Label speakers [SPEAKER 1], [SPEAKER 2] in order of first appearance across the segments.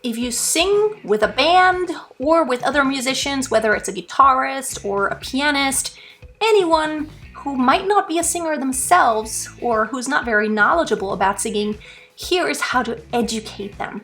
[SPEAKER 1] if you sing with a band or with other musicians, whether it's a guitarist or a pianist, anyone who might not be a singer themselves or who's not very knowledgeable about singing, here is how to educate them.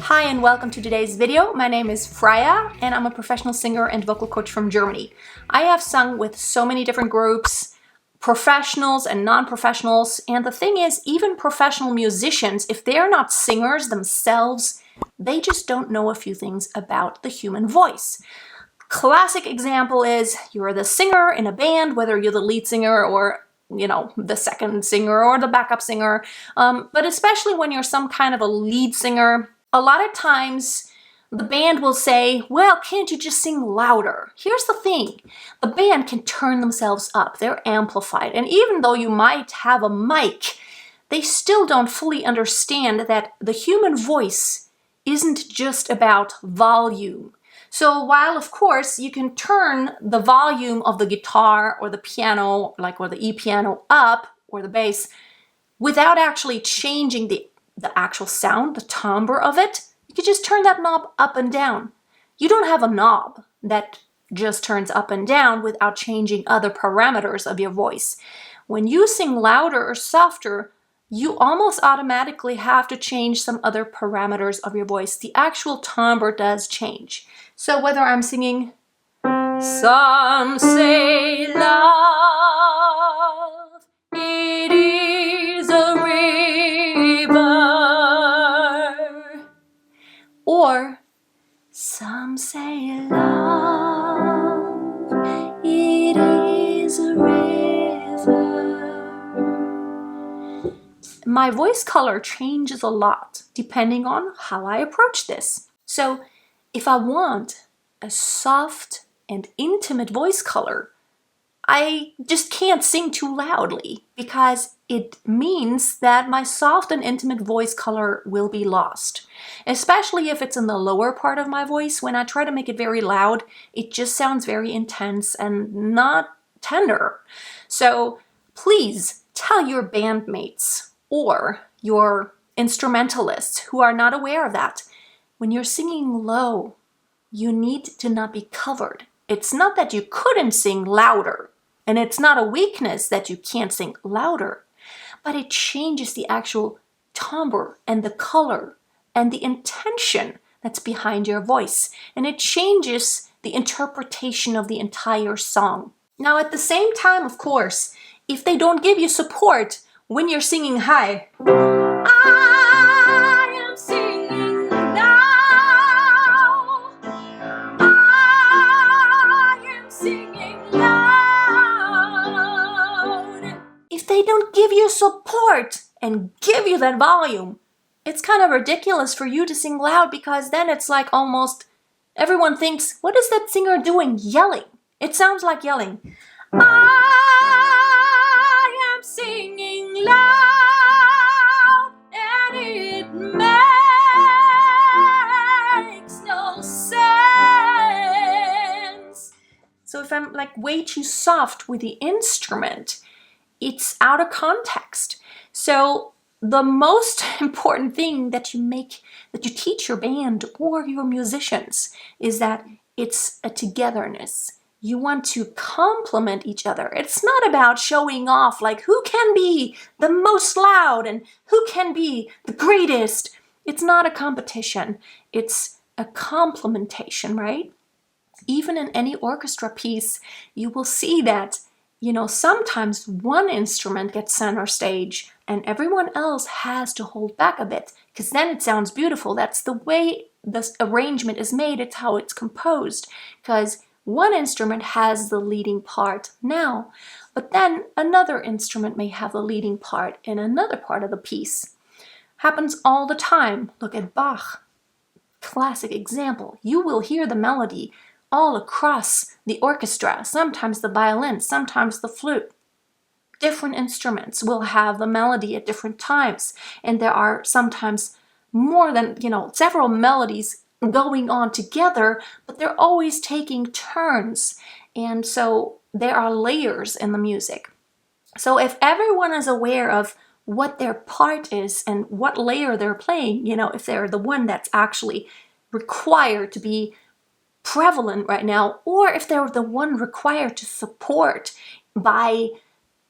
[SPEAKER 1] Hi and welcome to today's video. My name is Freya and I'm a professional singer and vocal coach from Germany. I have sung with so many different groups, professionals and non-professionals, and the thing is, even professional musicians, if they're not singers themselves, they just don't know a few things about the human voice. Classic example is you're the singer in a band, whether you're the lead singer or the second singer or the backup singer, but especially when you're some kind of a lead singer, a lot of times the band will say, well, can't you just sing louder? Here's the thing. The band can turn themselves up. They're amplified. And even though you might have a mic, they still don't fully understand that the human voice isn't just about volume. So while, of course, you can turn the volume of the guitar or the piano, or the E-piano up, or the bass, without actually changing the actual sound, the timbre of it, you could just turn that knob up and down. You don't have a knob that just turns up and down without changing other parameters of your voice. When you sing louder or softer, you almost automatically have to change some other parameters of your voice. The actual timbre does change. So whether I'm singing, some say love, it is a river, or some say love, it is a river. My voice color changes a lot depending on how I approach this. So if I want a soft and intimate voice color, I just can't sing too loudly because it means that my soft and intimate voice color will be lost. Especially if it's in the lower part of my voice. When I try to make it very loud, it just sounds very intense and not tender. So please tell your bandmates or your instrumentalists who are not aware of that, when you're singing low, you need to not be covered. It's not that you couldn't sing louder. And it's not a weakness that you can't sing louder, but it changes the actual timbre and the color and the intention that's behind your voice. And it changes the interpretation of the entire song. Now, at the same time, of course, if they don't give you support when you're singing high, I am singing now, I am singing loud. If they don't give you support and give you that volume, it's kind of ridiculous for you to sing loud, because then it's like almost everyone thinks, what is that singer doing? Yelling. It sounds like yelling. I am singing loud and it makes no sense. So if I'm like way too soft with the instrument, it's out of context. So the most important thing that you teach your band or your musicians is that it's a togetherness. You want to complement each other. It's not about showing off like who can be the most loud and who can be the greatest. It's not a competition. It's a complementation, right? Even in any orchestra piece, you will see that sometimes one instrument gets center stage and everyone else has to hold back a bit, because then it sounds beautiful. That's the way this arrangement is made. It's how it's composed, because one instrument has the leading part now, but then another instrument may have the leading part in another part of the piece. Happens all the time. Look at Bach. Classic example. You will hear the melody all across the orchestra, sometimes the violin, sometimes the flute. Different instruments will have the melody at different times, and there are sometimes more than, several melodies going on together, but they're always taking turns, and so there are layers in the music. So if everyone is aware of what their part is and what layer they're playing, you know, if they're the one that's actually required to be prevalent right now, or if they're the one required to support by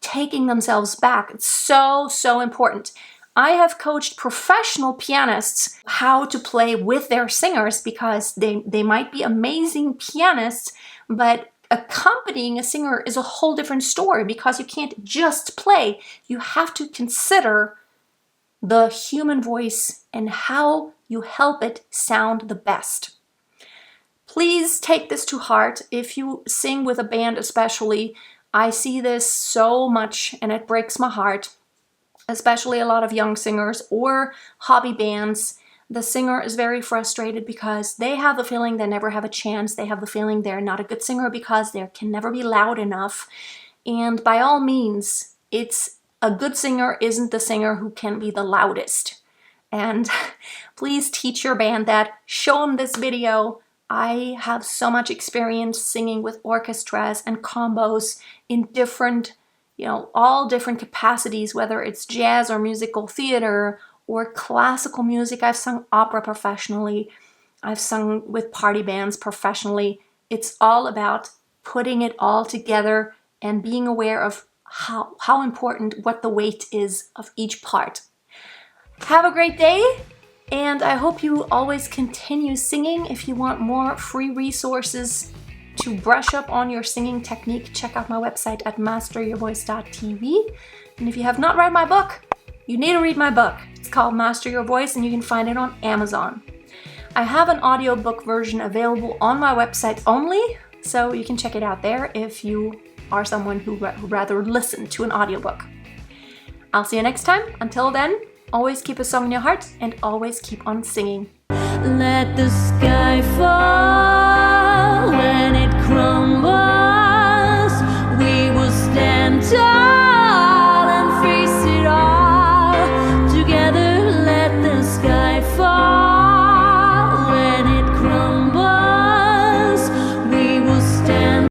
[SPEAKER 1] taking themselves back. It's so, so important. I have coached professional pianists how to play with their singers because they might be amazing pianists, but accompanying a singer is a whole different story because you can't just play. You have to consider the human voice and how you help it sound the best. Please take this to heart. If you sing with a band especially, I see this so much and it breaks my heart, especially a lot of young singers or hobby bands. The singer is very frustrated because they have the feeling they never have a chance. They have the feeling they're not a good singer because they can never be loud enough. And by all means, a good singer isn't the singer who can be the loudest. And please teach your band that. Show them this video. I have so much experience singing with orchestras and combos in different, all different capacities, whether it's jazz or musical theater or classical music. I've sung opera professionally. I've sung with party bands professionally. It's all about putting it all together and being aware of how important, what the weight is of each part. Have a great day, and I hope you always continue singing. If you want more free resources to brush up on your singing technique, check out my website at masteryourvoice.tv. And if you have not read my book, you need to read my book. It's called Master Your Voice, and you can find it on Amazon. I have an audiobook version available on my website only, so you can check it out there if you are someone who'd rather listen to an audiobook. I'll see you next time. Until then, always keep a song in your heart and always keep on singing. Let the sky fall.